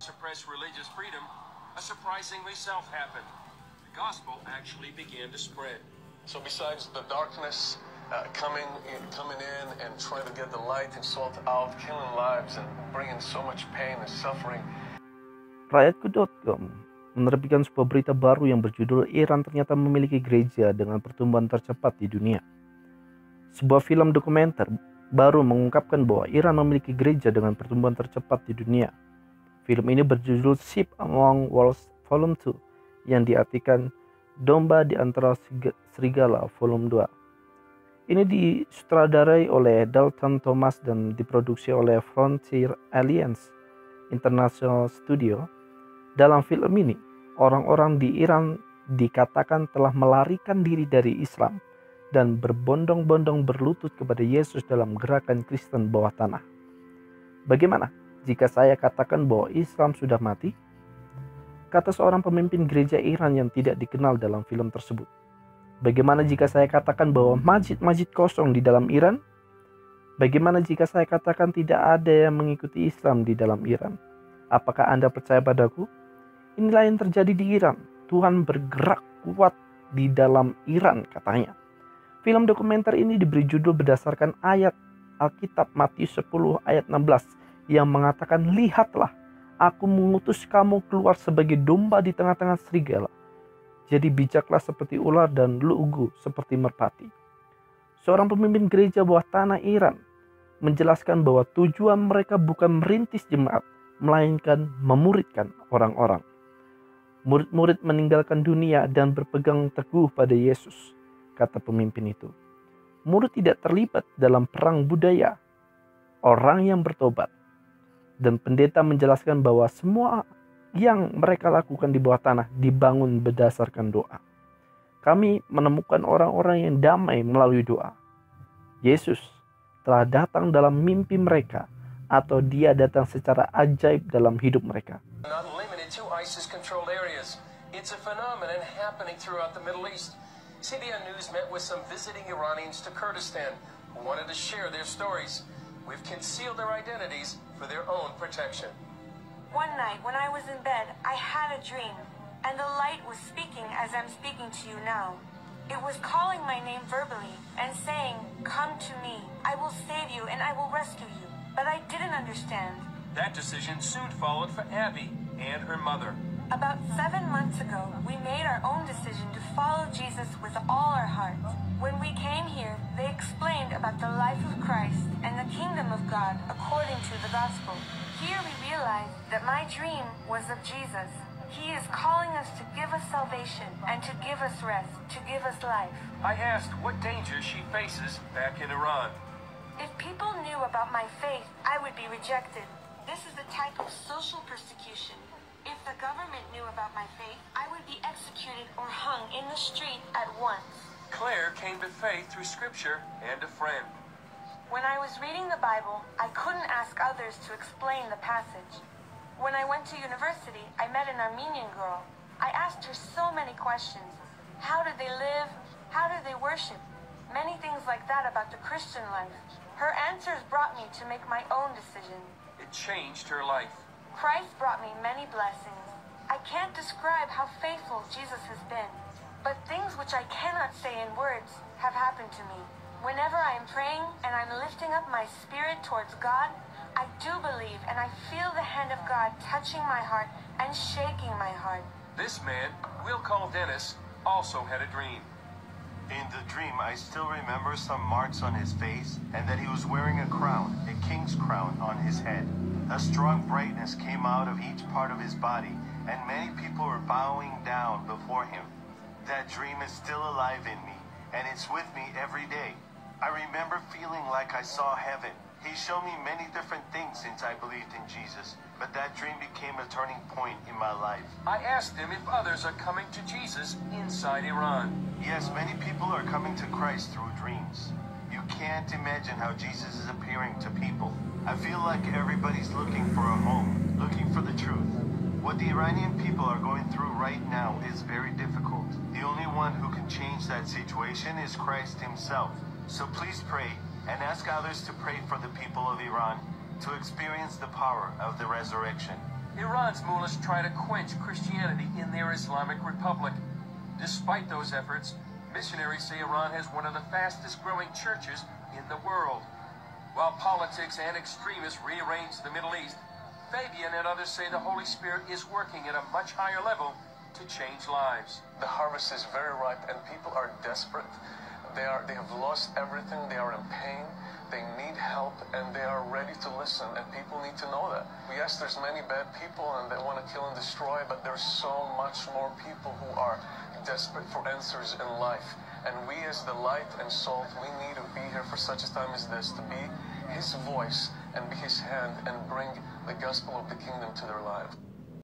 suppress religious freedom, a surprising result happened. The gospel actually began to spread. So besides the darkness coming in and trying to get the light and salt out, killing lives and bringing so much pain and suffering. Rakyatku.com menerbitkan sebuah berita baru yang berjudul Iran ternyata memiliki gereja dengan pertumbuhan tercepat di dunia. Sebuah film dokumenter baru mengungkapkan bahwa Iran memiliki gereja dengan pertumbuhan tercepat di dunia. Film ini berjudul Sheep Among Wolves Volume 2 yang diartikan Domba di antara serigala Volume 2. Ini disutradarai oleh Dalton Thomas dan diproduksi oleh Frontier Alliance International Studio. Dalam film ini, orang-orang di Iran dikatakan telah melarikan diri dari Islam dan berbondong-bondong berlutut kepada Yesus dalam gerakan Kristen bawah tanah. Bagaimana jika saya katakan bahwa Islam sudah mati? Kata seorang pemimpin gereja Iran yang tidak dikenal dalam film tersebut. Bagaimana jika saya katakan bahwa masjid-masjid kosong di dalam Iran? Bagaimana jika saya katakan tidak ada yang mengikuti Islam di dalam Iran? Apakah Anda percaya padaku? Inilah yang terjadi di Iran. Tuhan bergerak kuat di dalam Iran, katanya. Film dokumenter ini diberi judul berdasarkan ayat Alkitab Matius 10 ayat 16 yang mengatakan, "Lihatlah, aku mengutus kamu keluar sebagai domba di tengah-tengah serigala. Jadi bijaklah seperti ular dan lugu seperti merpati." Seorang pemimpin gereja bawah tanah Iran menjelaskan bahwa tujuan mereka bukan merintis jemaat, melainkan memuridkan orang-orang. Murid-murid meninggalkan dunia dan berpegang teguh pada Yesus, kata pemimpin itu. Murid tidak terlibat dalam perang budaya. Orang yang bertobat. Dan pendeta menjelaskan bahwa semua yang mereka lakukan di bawah tanah dibangun berdasarkan doa. Kami menemukan orang-orang yang damai melalui doa. Yesus telah datang dalam mimpi mereka atau dia datang secara ajaib dalam hidup mereka. Not limited to ISIS-controlled areas. It's a phenomenon happening throughout the Middle East. CBN News met with some visiting Iranians to Kurdistan who wanted to share their stories. We've concealed their identities for their own protection. One night when I was in bed, I had a dream, and the light was speaking as I'm speaking to you now. It was calling my name verbally and saying, "Come to me, I will save you and I will rescue you." But I didn't understand. That decision soon followed for Abby and her mother. About 7 months ago, we made our own decision to follow Jesus with all our heart. When we came here, they explained about the life of Christ and the kingdom of God according to the gospel. Here we realized that my dream was of Jesus. He is calling us to give us salvation and to give us rest, to give us life. I asked what danger she faces back in Iran. If people knew about my faith, I would be rejected. This is a type of social persecution. If the government knew about my faith, I would be executed or hung in the street at once. Claire came to faith through scripture and a friend. When I was reading the Bible, I couldn't ask others to explain the passage. When I went to university, I met an Armenian girl. I asked her so many questions. How did they live? How did they worship? Many things like that about the Christian life. Her answers brought me to make my own decision. It changed her life. Christ brought me many blessings. I can't describe how faithful Jesus has been, but things which I cannot say in words have happened to me. Whenever I am praying and I'm lifting up my spirit towards God, I do believe and I feel the hand of God touching my heart and shaking my heart. This man, we'll call Dennis, also had a dream. In the dream, I still remember some marks on his face and that he was wearing a crown, a king's crown on his head. A strong brightness came out of each part of his body, and many people were bowing down before him. That dream is still alive in me, and it's with me every day. I remember feeling like I saw heaven. He showed me many different things since I believed in Jesus, but that dream became a turning point in my life. I asked him if others are coming to Jesus inside Iran. Yes, many people are coming to Christ through dreams. You can't imagine how Jesus is appearing to people. I feel like everybody's looking for a home, looking for the truth. What the Iranian people are going through right now is very difficult. The only one who can change that situation is Christ himself. So please pray and ask others to pray for the people of Iran to experience the power of the resurrection. Iran's mullahs try to quench Christianity in their Islamic Republic. Despite those efforts, missionaries say Iran has one of the fastest growing churches in the world. While politics and extremists rearrange the Middle East, Fabian and others say the Holy Spirit is working at a much higher level to change lives. The harvest is very ripe and people are desperate. They have lost everything, they are in pain, they need help, and they are ready to listen, and people need to know that. Yes, there's many bad people and they want to kill and destroy, but there's so much more people who are desperate for answers in life. And we as the light and salt, we need to be here for such a time as this, to be his voice and be his hand and bring the gospel of the kingdom to their lives.